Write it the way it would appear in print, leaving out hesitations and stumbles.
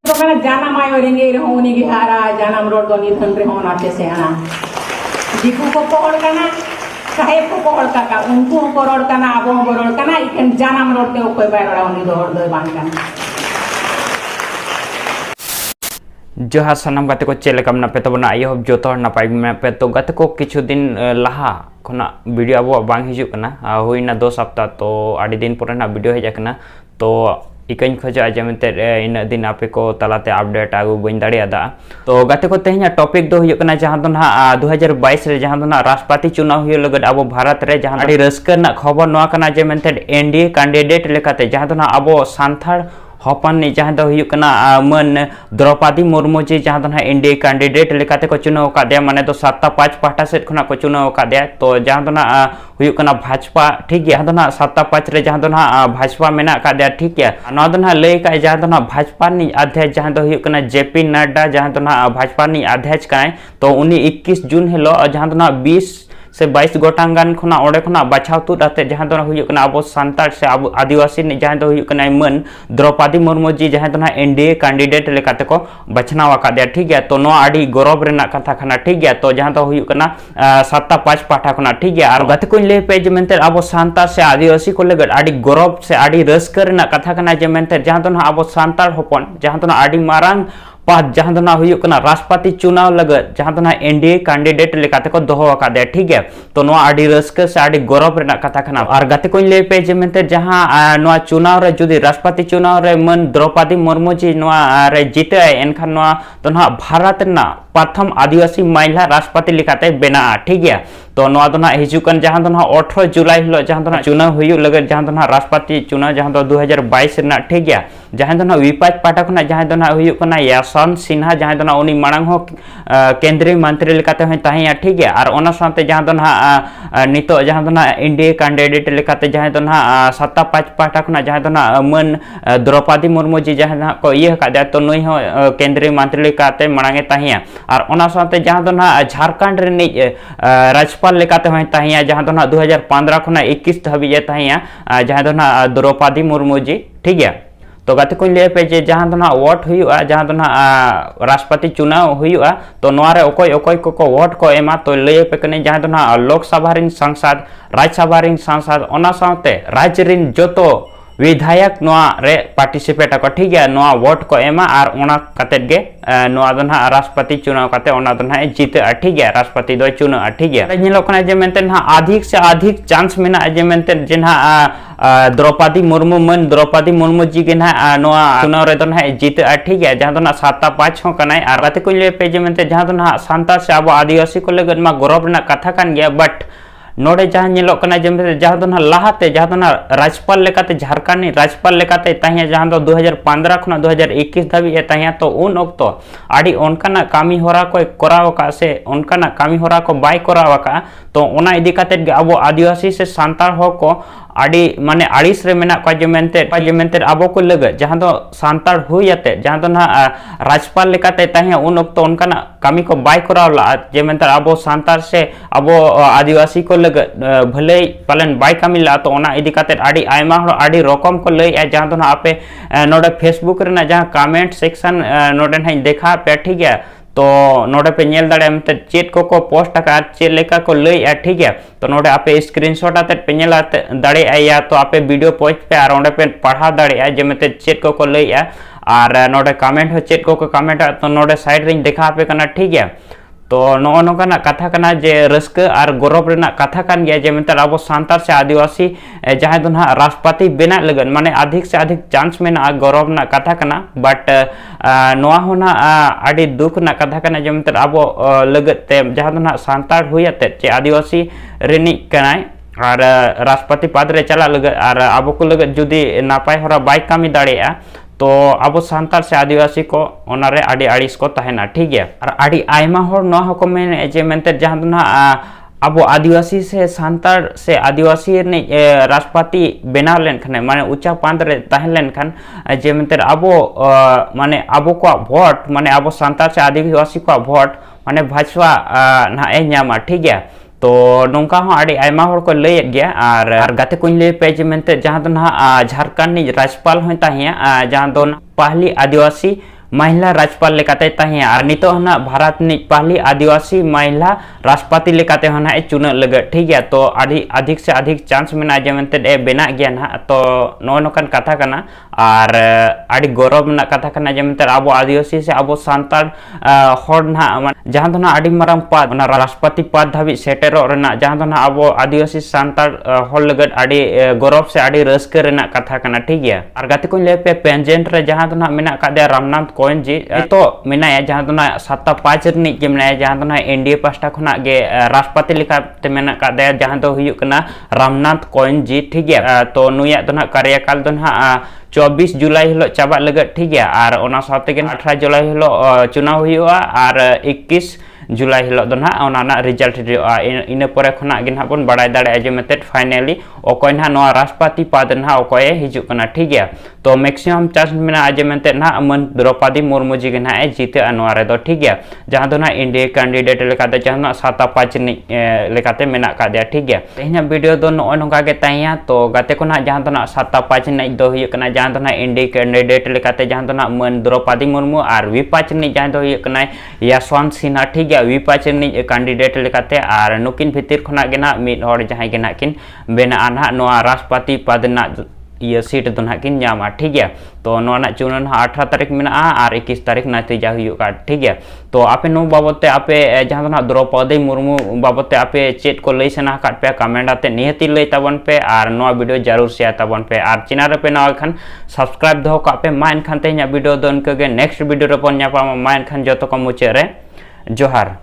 तो मैंने जाना मायो रेंगे रहो उन्हीं की हारा जाना रोड दो निधन रहो नाते से आना दिकू को पकड़ करना साहेब को पकड़ का उनको पकड़ करना अब पकड़ करना इकन जाना रोड ते कोई बैठा उन्हीं दो दो बांध करना जोहार सानाम गाते को चेलेकाम नापे तबना आयो हब जोतो नापाय पे तो गाते को किछु दिन लाहा खना वीडियो अब बांग हिजु कना होइना 2 सप्ताह तो आडी दिन पोरे ना वीडियो हेज कना तो इकन खोजा जेमते इन दिन आपे को तलाते अपडेट आगु बइन दाड़ियादा तो गाते को तेहना टॉपिक दो हुयो कना जहां दो ना 2022 रे जहां दो ना राष्ट्रपति चुनाव हुयो लगद अब भारत रे जहां आडी रस्कर ना खबर नोआ कना जेमते एनडीए कैंडिडेट लेकाते जहां दो ना अब सांथार हपन जहां दो हुयो कना मन द्रौपदी मुर्मू जी जहां दो ना एनडीए कैंडिडेट लेकाते को चुनाव कादे माने तो 7-5 पाटा सेट खना को चुनाव कादे तो जहां दो ना हुयो कना भाजपा ठीक गया दो ना 7-5 रे जहां दो ना भाजपा मेना कादे ठीक गया न दो ना लय का जहां दो ना भाजपा नि अध्यक्ष जहां दो हुयो कना जेपी नड्डा जहां दो ना भाजपा नि अध्यक्ष काय तो उनी 21 जून हेलो जहां दो ना 20 से 22 गोटांगान खुना ओडे खुना बाछाव तुद आते जहां दो हुयो कना अब सांतार से अब आदिवासी नि जहां दो हुयो कना मन द्रौपदी मुर्मू जी जहां दो एनडीए कैंडिडेट लेकाते को बचनाव आकादे ठीक गया तो नो आडी गौरव रेना कथा खाना ठीक गया तो जहां दो हुयो कना 7-5 पाठा खुना ठीक गया और गाते को ले पे जेमेंते अब सांतार से आदिवासी को लगड आडी गौरव से आडी रस्कर रेना कथा खाना जेमेंते जहां दो अब सांतार होपन जहां दो आडी मारांग पाद जहां दो हुयो कना राष्ट्रपति चुनाव लगत जहां दो एनडीए कैंडिडेट लेकाते को दोहो आकादे ठीक है तो नो आडी रस्क से आडी गौरव रेना कथा खाना और गाते को ले पे जेमेंते जहां नो चुनाव रे जुदी राष्ट्रपति चुनाव रे मन द्रौपदी मुर्मू जी नो रे जीते एनखान नो तो भारत ना प्रथम आदिवासी महिला राष्ट्रपति लेकाते बेना ठीक है तो नो दो हिजुकन जहां दो 18 जुलाई हिलो जहां दो चुनाव हुयो लगत जहां दो राष्ट्रपति चुनाव जहां दो 2022 रेना ठीक है जहां दो विपक्ष पार्टी खुना जहां दो हुयो कना यशवंत सिन्हा जहां दो उनी मांग हो केंद्रीय मंत्री लेकाते होय ताहिया ठीक है और ओना साथे जहां दो नितो जहां दो इंडिया कैंडिडेट लेकाते जहां दो 7-5 पार्टी खुना जहां दो मन द्रौपदी मुर्मू जी जहां को ये का तो नई हो केंद्रीय मंत्री लेकाते मांगे ताहिया और ओना साथे जहां दो झारखंड रे राज्यपाल लेकाते होय ताहिया जहां दो 2015 खुना 21 धाबी ताहिया जहां दो द्रौपदी मुर्मू जी ठीक है तो गाते को ले पे जे जहां दो वोट हुआ जहां दो राष्ट्रपति चुनाव हुआ तो नोरे ओकोय ओकोय को वोट को एमा तो ले पे कने जहां दो लोकसभा रिन सांसद राज्यसभा रिन सांसद ओना साथे राज्य रिन जोतो विधायक नोआ रे पार्टिसिपेट को ठीक है नोआ वोट को एमा और ओना कते गे नोआ दो राष्ट्रपति चुनाव कते ओना दो जीते ठीक है राष्ट्रपति दो चुनाव ठीक है निलो कना जे मेनते अधिक से अधिक चांस मेना जे मेनते जेना द्रौपदी मुर्मू मन द्रौपदी मुर्मू जी के ना नोआ चुनाव रे दो जीते ठीक है जहां दो 7-5 हो कनाय और गाते को ले पे जे मेनते जहां दो सांता से अब आदिवासी को लगन मा गौरव ना कथा कान गया बट नोडे जहां नेलो कना जेमते जहां दो लाहाते जहां दो राज्यपाल लेकाते झारखंड नि राज्यपाल लेकाते ताहिया जहां दो 2015 खुना 2021 धाबी ताहिया तो उन ओक्तो आडी ओनकाना कामी होरा को कराव का से ओनकाना कामी होरा को बाय कराव का तो ओना इदी काते अब आदिवासी से सांतार हो को आडी माने आड़िस रे मेना को जेमेंते अब को लग जहां दो सांतार हुयाते जहां दो राज्यपाल लेकाते ताहिया उन ओक्तो ओनकाना कामी को बाय करावला जेमेंते अब सांतार से अब आदिवासी को लग भले पालन बाय कामिला तो ओना इदी काते आडी आयमा आडी रकम को लय जहां दो आपे नोडे फेसबुक रे ना जहां कमेंट सेक्शन नोडे नै देखा पे ठीक है तो नोडे पे नेल दाड़े मते चेट को पोस्ट का चेट लेका को लय ठीक है तो नोडे आपे स्क्रीनशॉट आते पे नेल दाड़े या तो आपे वीडियो पोस्ट पे और ओंडे पे पढ़ा दाड़े जे मते चेट को लय और नोडे कमेंट हो चेट को कमेंट तो नोडे साइड रे देखा पे कना ठीक है तो नो नोकाना कथा कना जे रस्क और गौरव रेना कथा कान गया जे मेनते अब सांतार से आदिवासी जहां दो राष्ट्रपति बेना लगन माने अधिक से अधिक चांस मेना गौरव ना कथा कना बट नोआ होना आडी दुख ना कथा कना जे मेनते अब लगते जहां दो सांतार हुयाते जे आदिवासी रेनी कनाय और राष्ट्रपति पद रे चला लग और अब को लग जुदी नापाय होरा बाय कामी दाड़ेया तो अब सांतार से आदिवासी को ओनारे आडी आड़िस को तहना ठीक है और आडी आयमा होर नो हको मेने जे मेनते जहां दो अब आदिवासी से सांतार से आदिवासी ने राष्ट्रपति बनाव लेन खाने माने ऊंचा पांद रे तहन लेन खान जे मेनते अब माने अब को वोट माने अब सांतार से आदिवासी को वोट माने भाजपा ना ए न्यामा ठीक है तो नौका हो आड़ी आयमा होर को लय गया और गाते को लय पे जेमेंते जहां दो झारखंड नि राज्यपाल होय ताहिया जहां दो पहली आदिवासी महिला राज्यपाल लेकाते तहे और नितो हना भारत नि पहली आदिवासी महिला राष्ट्रपति लेकाते हना चुना लगे ठीक है। तो अधिक से अधिक चांस में जेमते बेना गया ना तो नो नोकन कथा करना और अड़ी गौरव ना कथा करना जेमते अब आदिवासी से अब सांतार हर ना जहां तो ना अड़ी मारंग पद ना राष्ट्रपति पद धाबी सेटेरो रेना जहां तो ना अब आदिवासी सांतार हर लगत अड़ी गौरव से अड़ी रस्क रेना कथा करना ठीक है। और गाते को ले पे पेंजेंट रे जहां तो ना मेना कादे रामनाथ कोइन जी तो मेना जहां तो ना 7-5 रनी के मेना जहां तो ना एनडीए पास्टा खुना गे राष्ट्रपति लेकाते मेना कादे जहां तो हुयुक कना रामनाथ कोइन जी ठीक है। तो नुया तो ना कार्यकाल तो ना 24 जुलाई हिलो चाबा लगत ठीक है। और ओना साथे 18 जुलाई हिलो चुनाव हुआ और 21 जुलाई हिलो दो ना ओना ना रिजल्ट हिजुआ इन परे खना गे ना बन बड़ाय दाड़े जे मेते फाइनली ओकोय ना नो राष्ट्रपति पद ना ओकोय हिजु कना ठीक है। तो मैक्सिमम चांस मेना जे मेते ना मन द्रौपदी मुर्मू जी गे ना जीते अनवा रे दो ठीक है। जहां दो ना इंडिया कैंडिडेट लेकाते जहां ना 7-5 नि लेकाते मेना का दिया ठीक है। तेहना वीडियो दो नो नोका गे ताया तो गाते को ना जहां दो ना 7-5 नि दो हुय कना जहां दो ना इंडिया कैंडिडेट लेकाते जहां दो ना मन द्रौपदी मुर्मू और विपक्ष नि जहां दो हुय कना यशवंत सिन्हा ठीक है विपक्ष नि कैंडिडेट लेकाते और नुकिन भितर खना गे ना मिड हर जहां गे ना किन बेना आना नो राष्ट्रपति पद ना ये सीट तो ना किन जामा ठीक है। तो नो ना चुनाव 18 तारीख में और 21 तारीख नतीजा हुआ ठीक है। तो आपे नो बाबते आपे जहां ना द्रौपदी मुर्मू बाबते आपे चेट को लई सना काट पे कमेंट आते निहती लई ताबन पे और नो वीडियो जरूर शेयर ताबन पे और चैनल रे पे ना खान सब्सक्राइब दो का पे मा एनखान ते वीडियो दो उनके नेक्स्ट वीडियो रे पन न्यापा मा एनखान जतो को मुचे रे जोहार।